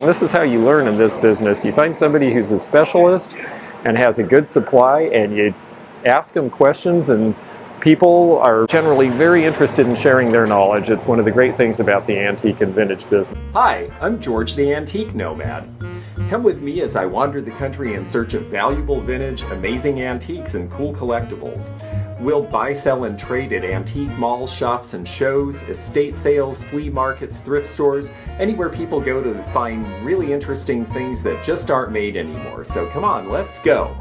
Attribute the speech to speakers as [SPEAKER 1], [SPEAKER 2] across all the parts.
[SPEAKER 1] This is how you learn in this business. You find somebody who's a specialist and has a good supply, and you ask them questions, and people are generally very interested in sharing their knowledge. It's one of the great things about the antique and vintage business. Hi, I'm George the Antique Nomad. Come with me as I wander the country in search of valuable vintage, amazing antiques, and cool collectibles. We'll buy, sell, and trade at antique malls, shops, and shows, estate sales, flea markets, thrift stores, anywhere people go to find really interesting things that just aren't made anymore. So come on, let's go.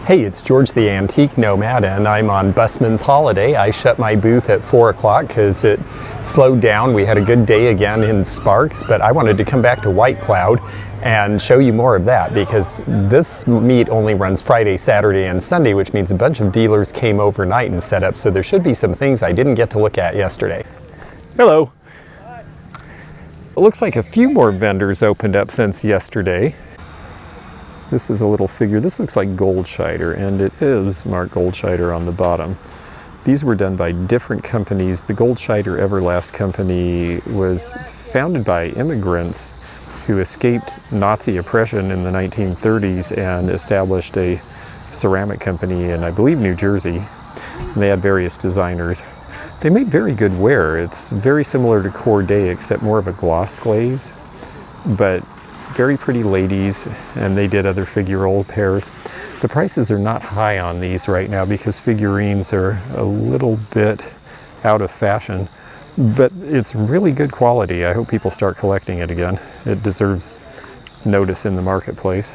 [SPEAKER 1] Hey, it's George the Antique Nomad, and I'm on Busman's Holiday. I shut my booth at 4 o'clock because it slowed down. We had a good day again in Sparks, but I wanted to come back to White Cloud and show you more of that, because this meet only runs Friday, Saturday, and Sunday, which means a bunch of dealers came overnight and set up, so there should be some things I didn't get to look at yesterday. Hello. It looks like a few more vendors opened up since yesterday. This is a little figure. This looks like Goldscheider, and it is marked Goldscheider on the bottom. These were done by different companies. The Goldscheider Everlast company was founded by immigrants who escaped Nazi oppression in the 1930s and established a ceramic company in, I believe, New Jersey. And they had various designers. They made very good ware. It's very similar to Corday, except more of a gloss glaze, but very pretty ladies, and they did other figural pairs. The prices are not high on these right now because figurines are a little bit out of fashion, but it's really good quality. I hope people start collecting it again. It deserves notice in the marketplace.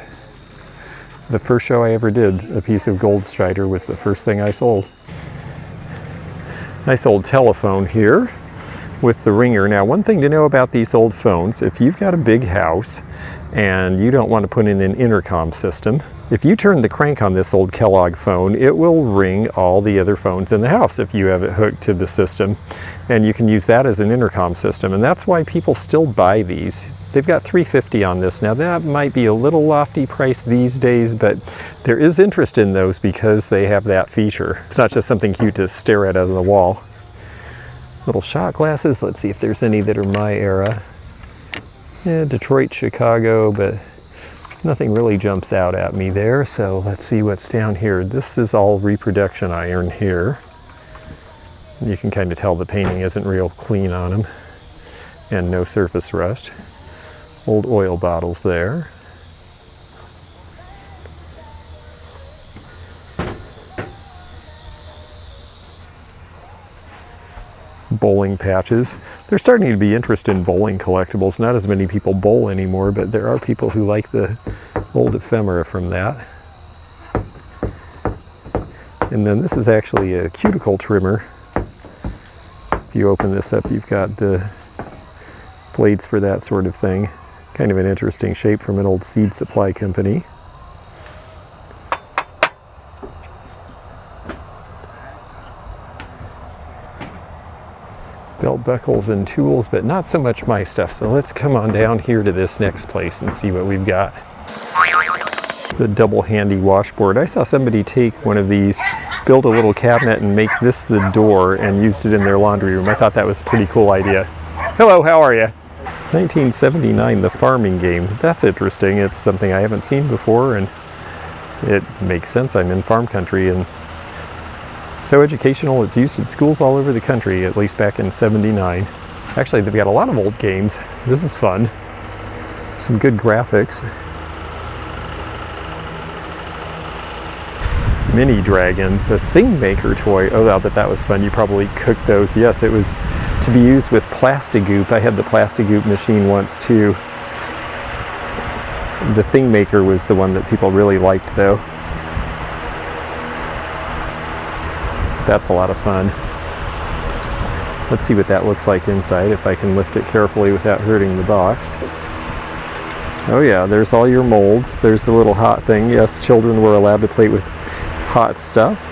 [SPEAKER 1] The first show I ever did, a piece of Goldscheider was the first thing I sold. Nice old telephone here with the ringer. Now, one thing to know about these old phones, if you've got a big house and you don't want to put in an intercom system, if you turn the crank on this old Kellogg phone, it will ring all the other phones in the house if you have it hooked to the system. And you can use that as an intercom system, and that's why people still buy these. They've got $350 on this. Now, that might be a little lofty price these days, but there is interest in those because they have that feature. It's not just something cute to stare at out of the wall. Little shot glasses. Let's see if there's any that are my era. Yeah, Detroit, Chicago, but nothing really jumps out at me there. So let's see what's down here. This is all reproduction iron here. You can kind of tell the painting isn't real clean on them, and no surface rust. Old oil bottles there. Bowling patches. There's starting to be interest in bowling collectibles. Not as many people bowl anymore, but there are people who like the old ephemera from that. And then this is actually a cuticle trimmer. If you open this up, you've got the blades for that sort of thing. Kind of an interesting shape from an old seed supply company. Belt buckles and tools, but not so much my stuff. So let's come on down here to this next place and see what we've got. The double handy washboard. I saw somebody take one of these, build a little cabinet and make this the door, and used it in their laundry room. I thought that was a pretty cool idea. Hello, how are you? 1979, the farming game. That's interesting. It's something I haven't seen before, and it makes sense. I'm in farm country, and so educational. It's used at schools all over the country, at least back in '79. Actually, they've got a lot of old games. This is fun. Some good graphics. Mini dragons, a thing maker toy. Oh, I bet that was fun. You probably cooked those. Yes, it was to be used with Plastigoop. I had the Plastigoop machine once too. The thing maker was the one that people really liked though. That's a lot of fun. Let's see what that looks like inside, if I can lift it carefully without hurting the box. Oh yeah, there's all your molds. There's the little hot thing. Yes, children were allowed to play with hot stuff.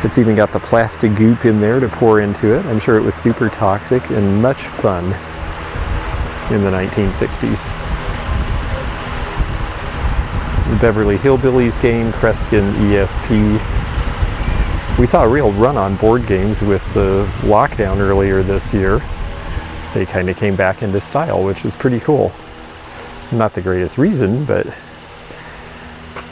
[SPEAKER 1] It's even got the plastic goop in there to pour into it. I'm sure it was super toxic and much fun in the 1960s. The Beverly Hillbillies game, Kreskin ESP. We saw a real run on board games with the lockdown earlier this year. they kind of came back into style, which was pretty cool. Not the greatest reason, but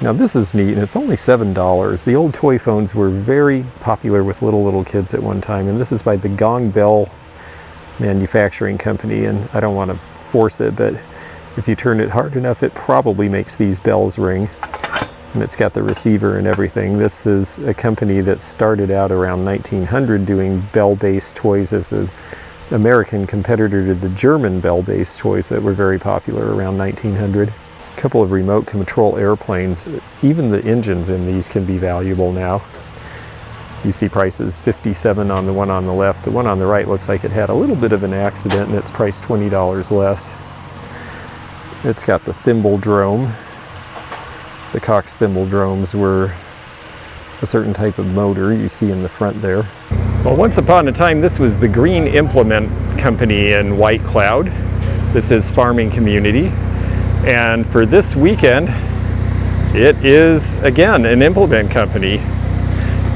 [SPEAKER 1] now this is neat, and it's only $7. The old toy phones were very popular with little kids at one time, and this is by the Gong Bell Manufacturing Company, and I don't want to force it, but if you turn it hard enough, it probably makes these bells ring. And it's got the receiver and everything. This is a company that started out around 1900 doing bell-based toys as an American competitor to the German bell-based toys that were very popular around 1900. A couple of remote control airplanes. Even the engines in these can be valuable now. You see prices $57 on the one on the left. The one on the right looks like it had a little bit of an accident, and it's priced $20 less. It's got the thimble drome. The Cox thimble dromes were a certain type of motor you see in the front there. Well, once upon a time, this was the Green Implement Company in White Cloud. This is farming community. And for this weekend, it is, again, an implement company.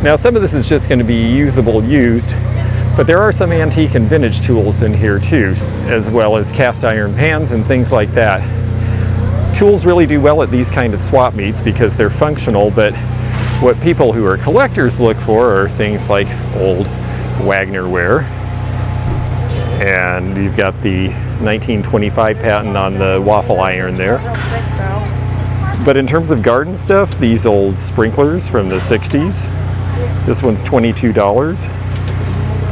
[SPEAKER 1] Now, some of this is just going to be usable used, but there are some antique and vintage tools in here too, as well as cast iron pans and things like that. Tools really do well at these kind of swap meets because they're functional, but what people who are collectors look for are things like old Wagner ware. And you've got the 1925 patent on the waffle iron there. But in terms of garden stuff, these old sprinklers from the 60s, this one's $22.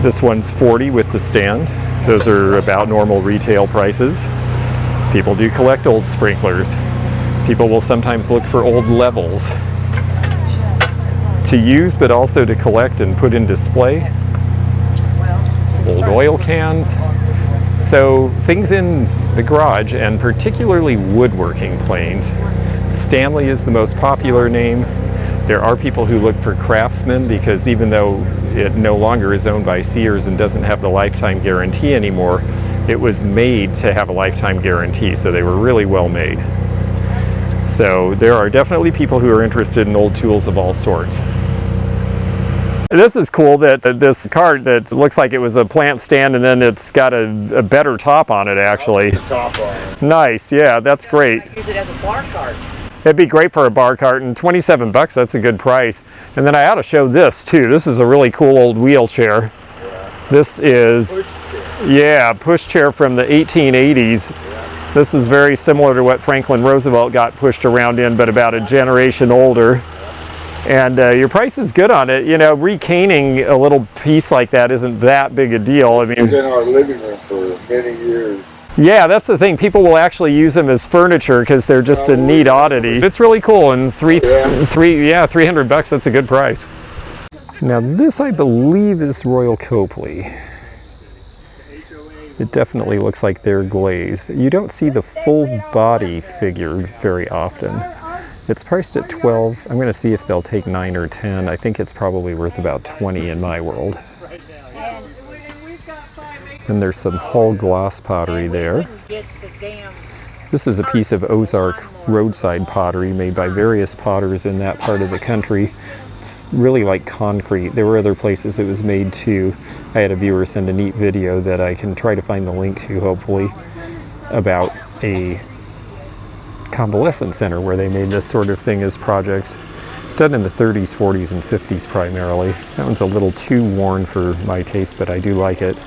[SPEAKER 1] This one's $40 with the stand. Those are about normal retail prices. People do collect old sprinklers. People will sometimes look for old levels to use, but also to collect and put in display. Old oil cans. So things in the garage, and particularly woodworking planes. Stanley is the most popular name. There are people who look for Craftsman because even though it no longer is owned by Sears and doesn't have the lifetime guarantee anymore, it was made to have a lifetime guarantee, so they were really well made. So there are definitely people who are interested in old tools of all sorts. This is cool that this cart that looks like it was a plant stand and then it's got a better top on it actually.
[SPEAKER 2] Top on it.
[SPEAKER 1] Nice, yeah, that's great.
[SPEAKER 2] I use it as a bar cart.
[SPEAKER 1] It'd be great for a bar cart, and 27 bucks, that's a good price. And then I ought to show this too. This is a really cool old wheelchair.
[SPEAKER 2] Yeah.
[SPEAKER 1] This is, push chair from the 1880s. Yeah. This is very similar to what Franklin Roosevelt got pushed around in, but about a generation older. Yeah. And your price is good on it. You know, recaning a little piece like that isn't that big a deal. I mean,
[SPEAKER 3] it was in our living room for many years.
[SPEAKER 1] Yeah, that's the thing. People will actually use them as furniture because they're just a neat oddity. It's really cool, and 300 bucks, that's a good price. Now this, I believe, is Royal Copley. It definitely looks like they're glazed. You don't see the full body figure very often. It's priced at 12. I'm going to see if they'll take 9 or 10. I think it's probably worth about 20 in my world. And there's some Hull gloss pottery there. This is a piece of Ozark roadside pottery made by various potters in that part of the country. It's really like concrete. There were other places it was made too. I had a viewer send a neat video that I can try to find the link to, hopefully, about a convalescent center where they made this sort of thing as projects. Done in the 30s, 40s, and 50s primarily. That one's a little too worn for my taste, but I do like it.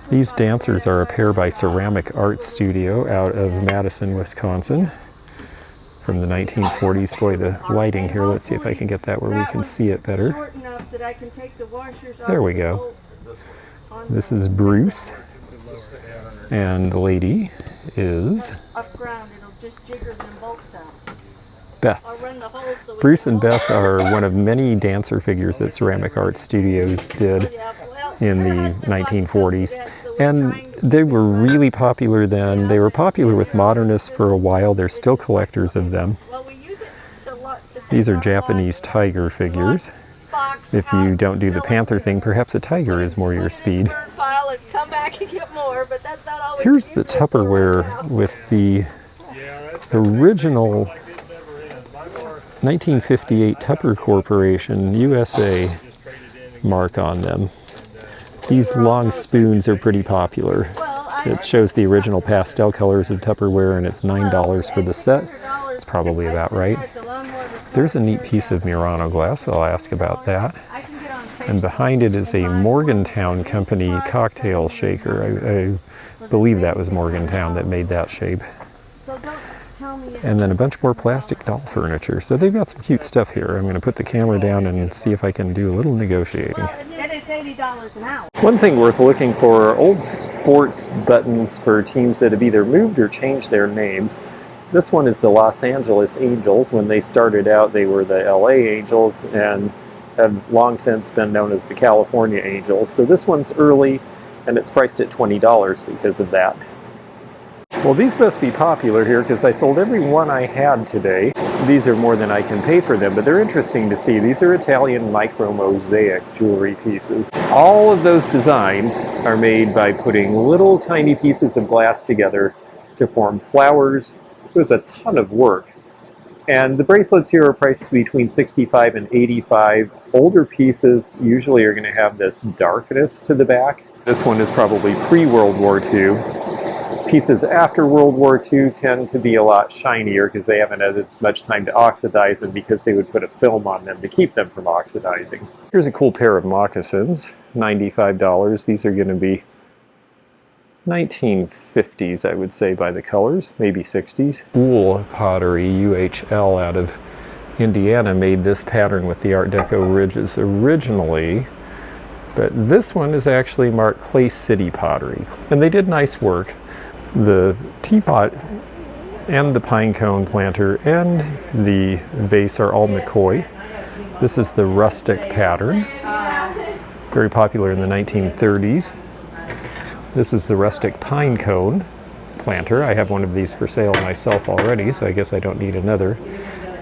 [SPEAKER 1] These dancers are a pair by Ceramic Art Studio out of Madison, Wisconsin from the 1940s. Boy, the lighting here, let's see if I can get that where we can see it better. There we go. This is Bruce, and the lady is Beth. Bruce and Beth are one of many dancer figures that Ceramic Art Studios did in the 1940s, and they were really popular then. They were popular with modernists for a while. They're still collectors of them. These are Japanese tiger figures. If you don't do the panther thing, perhaps a tiger is more your speed. Here's the Tupperware with the original 1958 Tupper Corporation USA mark on them. These long spoons are pretty popular. It shows the original pastel colors of Tupperware, and it's $9 for the set. It's probably about right. There's a neat piece of Murano glass, so I'll ask about that. And behind it is a Morgantown company cocktail shaker. I believe that was Morgantown that made that shape. And then a bunch more plastic doll furniture. So they've got some cute stuff here. I'm going to put the camera down and see if I can do a little negotiating. One thing worth looking for are old sports buttons for teams that have either moved or changed their names. This one is the Los Angeles Angels. When they started out, they were the LA Angels and have long since been known as the California Angels. So this one's early, and it's priced at $20 because of that. Well, these must be popular here because I sold every one I had today. These are more than I can pay for them, but they're interesting to see. These are Italian micro Mosaic jewelry pieces. All of those designs are made by putting little tiny pieces of glass together to form flowers. It was a ton of work. And the bracelets here are priced between $65 and $85. Older pieces usually are going to have this darkness to the back. This one is probably pre-World War II. Pieces after World War II tend to be a lot shinier because they haven't had as much time to oxidize and because they would put a film on them to keep them from oxidizing. Here's a cool pair of moccasins, $95. These are going to be 1950s, I would say, by the colors, maybe 60s. Wool Pottery, UHL, out of Indiana, made this pattern with the Art Deco ridges originally, but this one is actually marked Clay City Pottery, and they did nice work. The teapot and the Pinecone planter and the vase are all McCoy. This is the Rustic pattern, very popular in the 1930s. This is the Rustic Pinecone planter. I have one of these for sale myself already, so I guess I don't need another.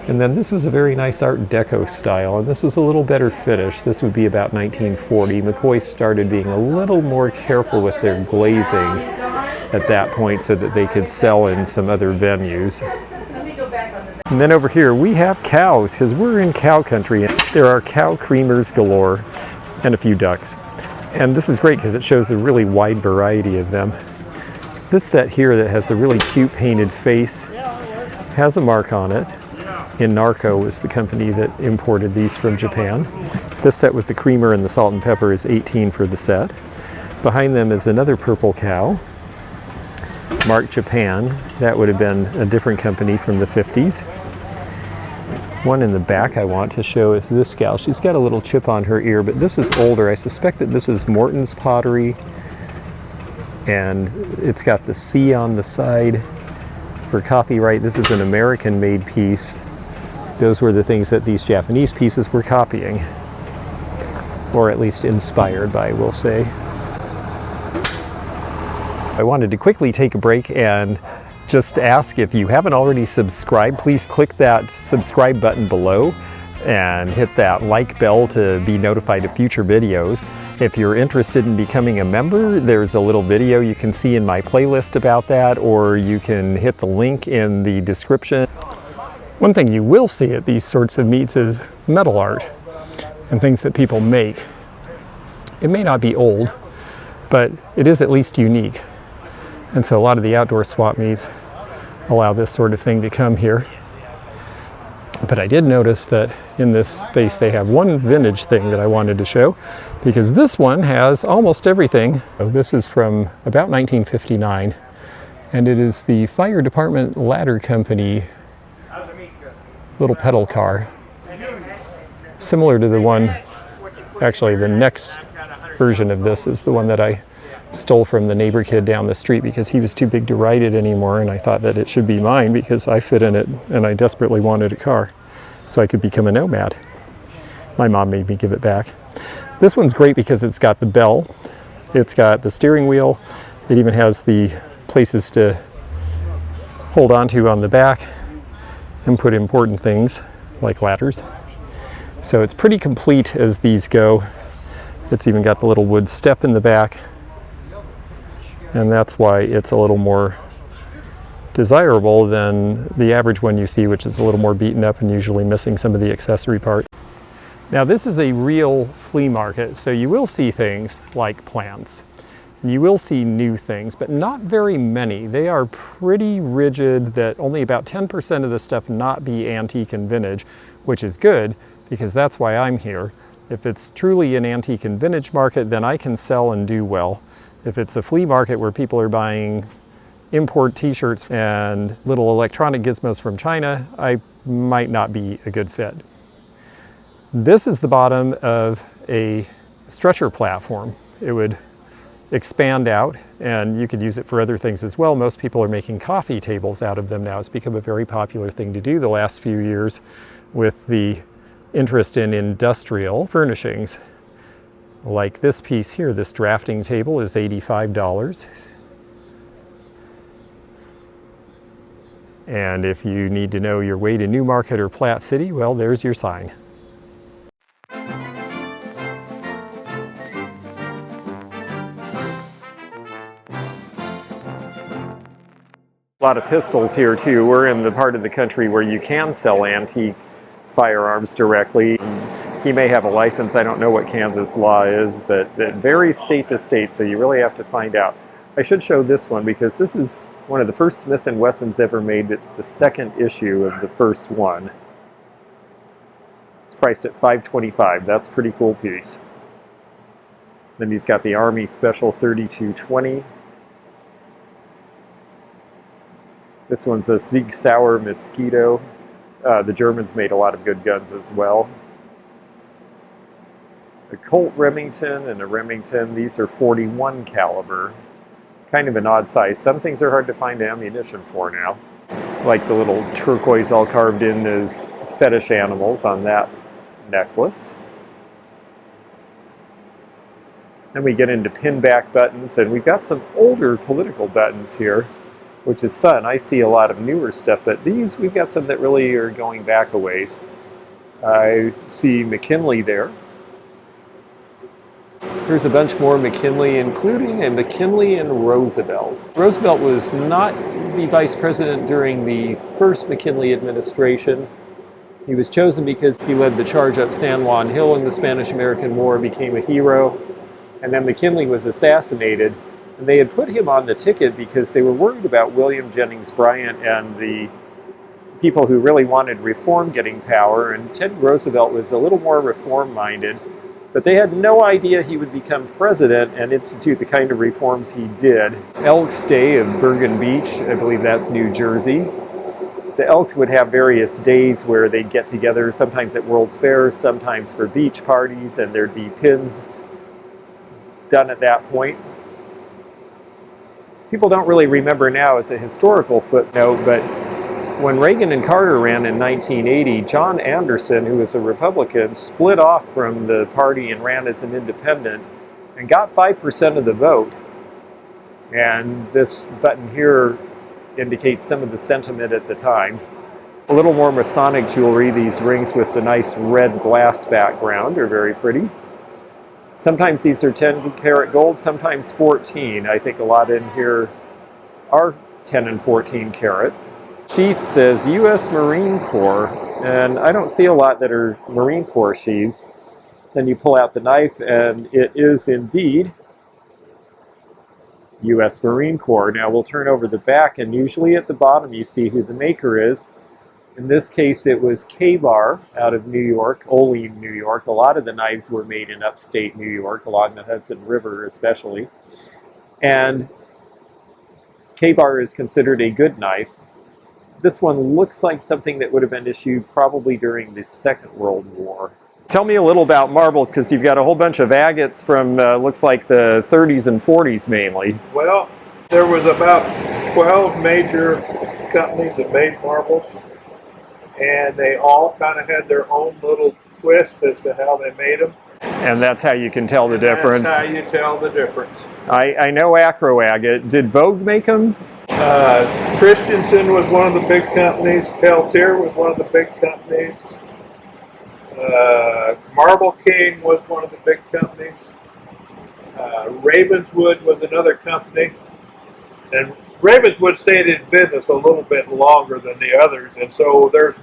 [SPEAKER 1] And then this was a very nice Art Deco style, and this was a little better finish. This would be about 1940. McCoy started being a little more careful with their glazing at that point so that they could sell in some other venues. And then over here we have cows, because we're in cow country. There are cow creamers galore and a few ducks. And this is great because it shows a really wide variety of them. This set here that has a really cute painted face has a mark on it. Narco was the company that imported these from Japan. This set with the creamer and the salt and pepper is $18 for the set. Behind them is another purple cow, marked Japan. That would have been a different company from the 50s. One in the back I want to show is this gal. She's got a little chip on her ear, but this is older. I suspect that this is Morton's pottery, and it's got the C on the side for copyright. This is an American-made piece. Those were the things that these Japanese pieces were copying, or at least inspired by, we'll say. I wanted to quickly take a break and just ask, if you haven't already subscribed, please click that subscribe button below and hit that like bell to be notified of future videos. If you're interested in becoming a member, there's a little video you can see in my playlist about that, or you can hit the link in the description. One thing you will see at these sorts of meets is metal art and things that people make. It may not be old, but it is at least unique. And so a lot of the outdoor swap meets allow this sort of thing to come here. But I did notice that in this space they have one vintage thing that I wanted to show, because this one has almost everything. This is from about 1959, and it is the fire department ladder company little pedal car. Similar to the one, actually the next version of this is the one that I stole from the neighbor kid down the street because he was too big to ride it anymore, and I thought that it should be mine because I fit in it and I desperately wanted a car so I could become a Nomad. My mom made me give it back. This one's great because it's got the bell, it's got the steering wheel, it even has the places to hold onto on the back and put important things like ladders. So it's pretty complete as these go. It's even got the little wood step in the back, and that's why it's a little more desirable than the average one you see, which is a little more beaten up and usually missing some of the accessory parts. Now this is a real flea market, so you will see things like plants You will see new things, but not very many. They are pretty rigid that only about 10% of the stuff not be antique and vintage, which is good because that's why I'm here. If it's truly an antique and vintage market, then I can sell and do well. If it's a flea market where people are buying import t-shirts and little electronic gizmos from China, I might not be a good fit. This is the bottom of a stretcher platform. It would expand out and you could use it for other things as well. Most people are making coffee tables out of them now. It's become a very popular thing to do the last few years with the interest in industrial furnishings. Like this piece here, this drafting table is $85. And if you need to know your way to Newmarket or Platte City, well, there's your sign. A lot of pistols here too. We're in the part of the country where you can sell antique firearms directly. He may have a license. I don't know what Kansas law is, but it varies state to state, so you really have to find out. I should show this one because this is one of the first Smith & Wessons ever made. It's the second issue of the first one. It's priced at $525. That's a pretty cool piece. Then he's got the Army Special 3220. This one's a Sieg Sauer Mosquito. The Germans made a lot of good guns as well. A Colt Remington and a Remington. These are 41 caliber. Kind of an odd size. Some things are hard to find ammunition for now. Like the little turquoise all carved in as fetish animals on that necklace. Then we get into pinback buttons, and we've got some older political buttons here, which is fun. I see a lot of newer stuff, but these, we've got some that really are going back a ways. I see McKinley there. Here's a bunch more McKinley, including a McKinley and Roosevelt. Roosevelt was not the vice president during the first McKinley administration. He was chosen because he led the charge up San Juan Hill in the Spanish-American War, became a hero, and then McKinley was assassinated. And they had put him on the ticket because they were worried about William Jennings Bryan and the people who really wanted reform getting power. And Teddy Roosevelt was a little more reform-minded, but they had no idea he would become president and institute the kind of reforms he did. Elks Day of Bergen Beach, I believe that's New Jersey. The Elks would have various days where they'd get together, sometimes at World's Fairs, sometimes for beach parties, and there'd be pins done at that point. People don't really remember now as a historical footnote, but when Reagan and Carter ran in 1980, John Anderson, who was a Republican, split off from the party and ran as an independent and got 5% of the vote. And this button here indicates some of the sentiment at the time. A little more Masonic jewelry. These rings with the nice red glass background are very pretty. Sometimes these are 10 karat gold, sometimes 14. I think a lot in here are 10 and 14 karat. Sheath says U.S. Marine Corps, and I don't see a lot that are Marine Corps sheaths. Then you pull out the knife, and it is indeed U.S. Marine Corps. Now we'll turn over the back, and usually at the bottom you see who the maker is. In this case, it was K-Bar out of New York, Olean, New York. A lot of the knives were made in upstate New York, along the Hudson River especially. And K-Bar is considered a good knife. This one looks like something that would have been issued probably during the Second World War. Tell me a little about marbles, because you've got a whole bunch of agates from, looks like the 30s and 40s mainly.
[SPEAKER 4] Well, there was about 12 major companies that made marbles, and they all kind of had their own little twist as to how they made them.
[SPEAKER 1] And that's how you can tell the difference.
[SPEAKER 4] That's how you tell the difference.
[SPEAKER 1] I know Acro agate. Did Vogue make them?
[SPEAKER 4] Christensen was one of the big companies. Peltier was one of the big companies. Marble King was one of the big companies. Ravenswood was another company. And Ravenswood stayed in business a little bit longer than the others, and so there's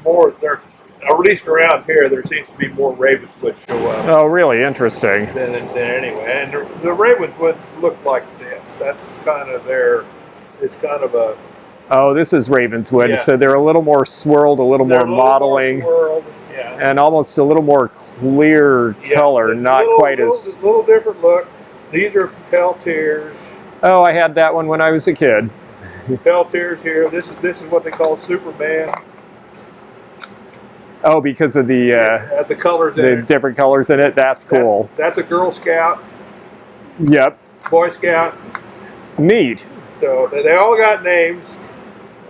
[SPEAKER 4] at least around here, there seems to be more Ravenswood show up
[SPEAKER 1] Oh, really interesting.
[SPEAKER 4] than anyway. And the Ravenswood look like this. That's kind of their. It's kind of a.
[SPEAKER 1] Oh, this is Ravenswood,
[SPEAKER 4] Yeah.
[SPEAKER 1] so they're a little more swirled, a little more modeling,
[SPEAKER 4] yeah.
[SPEAKER 1] and almost a little more clear color, not quite as...
[SPEAKER 4] A little different look. These are Peltiers.
[SPEAKER 1] Oh, I had that one when I was a kid.
[SPEAKER 4] Peltiers here. This is what they call Superman.
[SPEAKER 1] Oh, because of the
[SPEAKER 4] The colors in
[SPEAKER 1] the
[SPEAKER 4] it.
[SPEAKER 1] different colors in it. That's cool.
[SPEAKER 4] That's a Girl Scout,
[SPEAKER 1] Yep.
[SPEAKER 4] Boy Scout.
[SPEAKER 1] Neat.
[SPEAKER 4] So they all got names.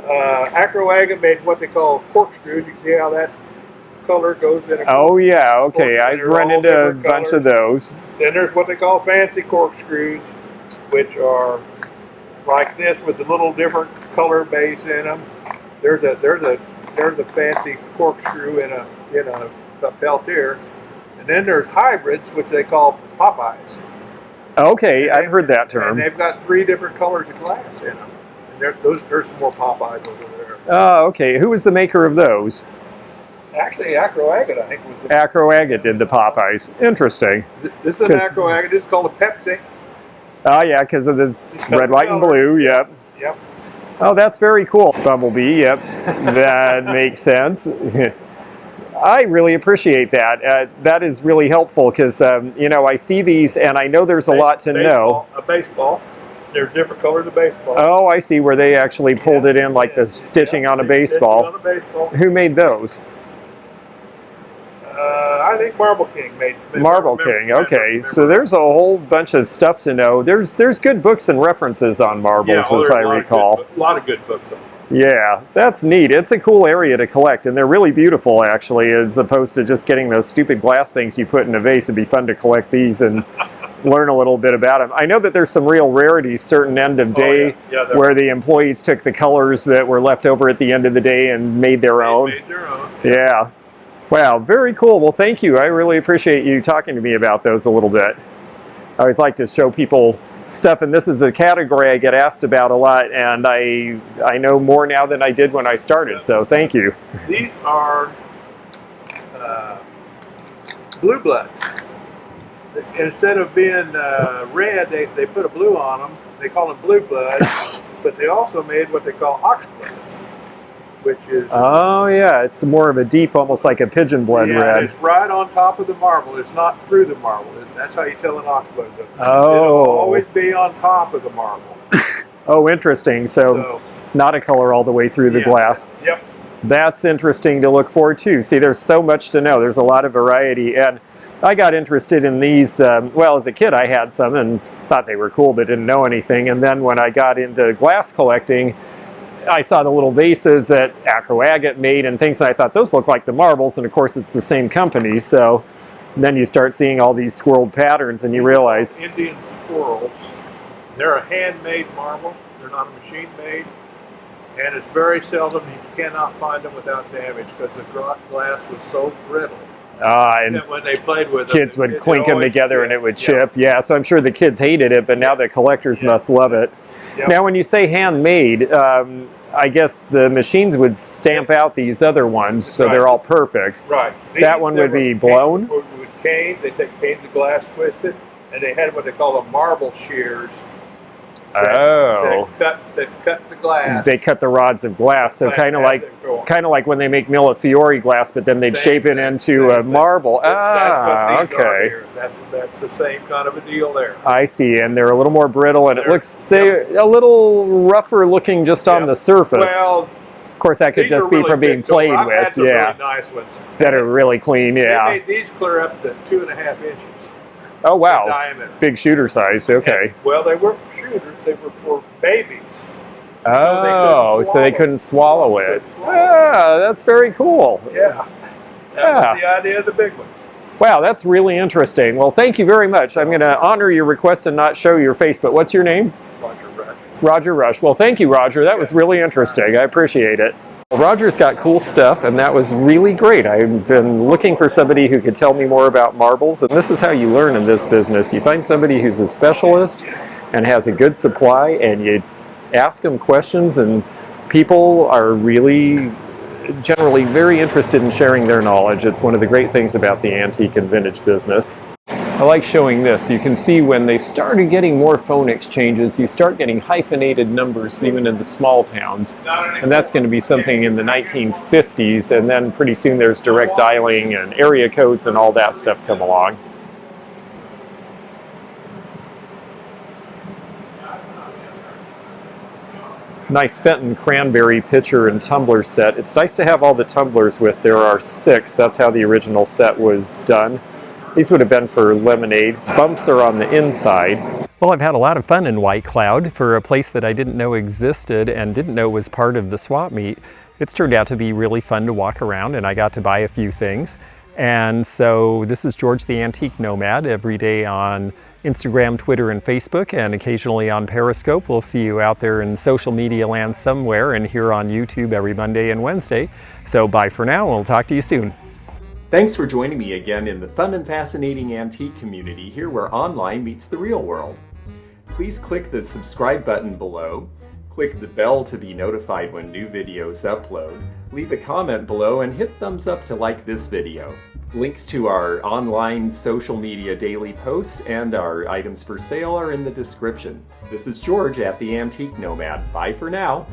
[SPEAKER 4] Acroaga made what they call corkscrews. You can see how that color goes in.
[SPEAKER 1] Oh yeah. Okay.
[SPEAKER 4] Corkscrews.
[SPEAKER 1] I've
[SPEAKER 4] They're
[SPEAKER 1] run
[SPEAKER 4] all
[SPEAKER 1] into a
[SPEAKER 4] different
[SPEAKER 1] bunch of those.
[SPEAKER 4] Then there's what they call fancy corkscrews, which are like this with a little different color base in them. There's a fancy corkscrew in a Peltier, and then there's hybrids, which they call Popeyes.
[SPEAKER 1] Okay, I've heard that
[SPEAKER 4] And
[SPEAKER 1] term.
[SPEAKER 4] they've got 3 different colors of glass in them. And there's some more Popeyes over there.
[SPEAKER 1] Oh, okay. Who was the maker of those?
[SPEAKER 4] Actually, Acroagate, I think, was the.
[SPEAKER 1] Acroagate did the Popeyes. Interesting.
[SPEAKER 4] This is an Acroagate. This is called a Pepsi.
[SPEAKER 1] Oh yeah, because of the red, white, and blue. Yep.
[SPEAKER 4] Yep.
[SPEAKER 1] Oh, that's very cool. Bumblebee. Yep. That makes sense. I really appreciate that. That is really helpful because you know, I see these and I know there's a lot to know.
[SPEAKER 4] A baseball. There's different colors of baseball.
[SPEAKER 1] Oh, I see where they actually pulled it in like the stitching on a baseball.
[SPEAKER 4] On a baseball.
[SPEAKER 1] Who made those?
[SPEAKER 4] I think Marble King made.
[SPEAKER 1] Marble King. Okay, so there's a whole bunch of stuff to know. There's good books and references on marbles, as I recall.
[SPEAKER 4] A lot of good books on them.
[SPEAKER 1] Yeah, that's neat. It's a cool area to collect, and they're really beautiful, actually, as opposed to just getting those stupid glass things you put in a vase. It'd be fun to collect these and learn a little bit about them. I know that there's some real rarities, certain end of day, where the employees took the colors that were left over at the end of the day and made their own.
[SPEAKER 4] Made their own.
[SPEAKER 1] Yeah. Wow, very cool. Well, thank you. I really appreciate you talking to me about those a little bit. I always like to show people stuff, and this is a category I get asked about a lot, and I know more now than I did when I started, so thank you.
[SPEAKER 4] These are blue bloods. Instead of being red, they put a blue on them. They call them blue bloods, but they also made what they call ox bloods, which is...
[SPEAKER 1] Oh, yeah, it's more of a deep, almost like a pigeon blood red.
[SPEAKER 4] It's right on top of the marble. It's not through the marble. That's how you tell an ox blood.
[SPEAKER 1] Oh.
[SPEAKER 4] It'll always be on top of the marble.
[SPEAKER 1] Oh, interesting. So not a color all the way through the glass.
[SPEAKER 4] Yep.
[SPEAKER 1] That's interesting to look forward to. See, there's so much to know. There's a lot of variety. And I got interested in these, well, as a kid I had some and thought they were cool but didn't know anything. And then when I got into glass collecting, I saw the little vases that Acroagate made and things, and I thought those look like the marbles, and of course it's the same company. So then you start seeing all these swirled patterns and you realize...
[SPEAKER 4] Indian swirls. They're a handmade marble. They're not a machine made. And it's very seldom you cannot find them without damage because the glass was so brittle.
[SPEAKER 1] And
[SPEAKER 4] when they played with them,
[SPEAKER 1] kids would clink them together
[SPEAKER 4] chip.
[SPEAKER 1] and it would chip. Yeah, so I'm sure the kids hated it, but now the collectors must love it.
[SPEAKER 4] Yep.
[SPEAKER 1] Now when you say handmade, I guess the machines would stamp out these other ones, so they're all perfect.
[SPEAKER 4] Right.
[SPEAKER 1] That one would be blown?
[SPEAKER 4] With cane, they take canes of glass, twist it, and they had what they call a marble shears.
[SPEAKER 1] Oh.
[SPEAKER 4] That cut the glass.
[SPEAKER 1] They cut the rods of glass, so kind of like when they make Millefiori glass, but then they'd shape it into a marble.
[SPEAKER 4] That's what these are
[SPEAKER 1] okay.
[SPEAKER 4] here. That's the same kind of a deal there.
[SPEAKER 1] I see, and they're a little more brittle, and they're a little rougher looking just on the surface.
[SPEAKER 4] Well,
[SPEAKER 1] of course, that could just be
[SPEAKER 4] really
[SPEAKER 1] from being played
[SPEAKER 4] I've
[SPEAKER 1] with.
[SPEAKER 4] had some really nice ones
[SPEAKER 1] that are really clean. Yeah.
[SPEAKER 4] They made these clear up to 2.5 inches.
[SPEAKER 1] Oh wow!
[SPEAKER 4] In diameter.
[SPEAKER 1] Big shooter size. Okay.
[SPEAKER 4] And, well, they weren't shooters; they were for babies.
[SPEAKER 1] Oh, so they couldn't swallow it. Ah, that's very cool.
[SPEAKER 4] Yeah. That was the idea of the big ones.
[SPEAKER 1] Wow, that's really interesting. Well, thank you very much. I'm going to honor your request and not show your face, but what's your name?
[SPEAKER 4] Roger Rush.
[SPEAKER 1] Roger Rush. Well, thank you, Roger. That was really interesting. I appreciate it. Well, Roger's got cool stuff, and that was really great. I've been looking for somebody who could tell me more about marbles, and this is how you learn in this business. You find somebody who's a specialist and has a good supply, and you ask them questions, and people are really generally very interested in sharing their knowledge. It's one of the great things about the antique and vintage business. I like showing this. You can see when they started getting more phone exchanges, you start getting hyphenated numbers even in the small towns. And that's going to be something in the 1950s, and then pretty soon there's direct dialing and area codes and all that stuff come along. Nice Fenton Cranberry pitcher and tumbler set. It's nice to have all the tumblers with. There are 6. That's how the original set was done. These would have been for lemonade. Bumps are on the inside. Well, I've had a lot of fun in White Cloud for a place that I didn't know existed and didn't know was part of the swap meet. It's turned out to be really fun to walk around, and I got to buy a few things. And so this is George the Antique Nomad, every day on Instagram, Twitter, and Facebook, and occasionally on Periscope. We'll see you out there in social media land somewhere, and here on YouTube every Monday and Wednesday. So bye for now, and we'll talk to you soon. Thanks for joining me again in the fun and fascinating antique community, here where online meets the real world. Please click the subscribe button below, click the bell to be notified when new videos upload, leave a comment below, and hit thumbs up to like this video. Links to our online social media daily posts and our items for sale are in the description. This is George at the Antique Nomad. Bye for now.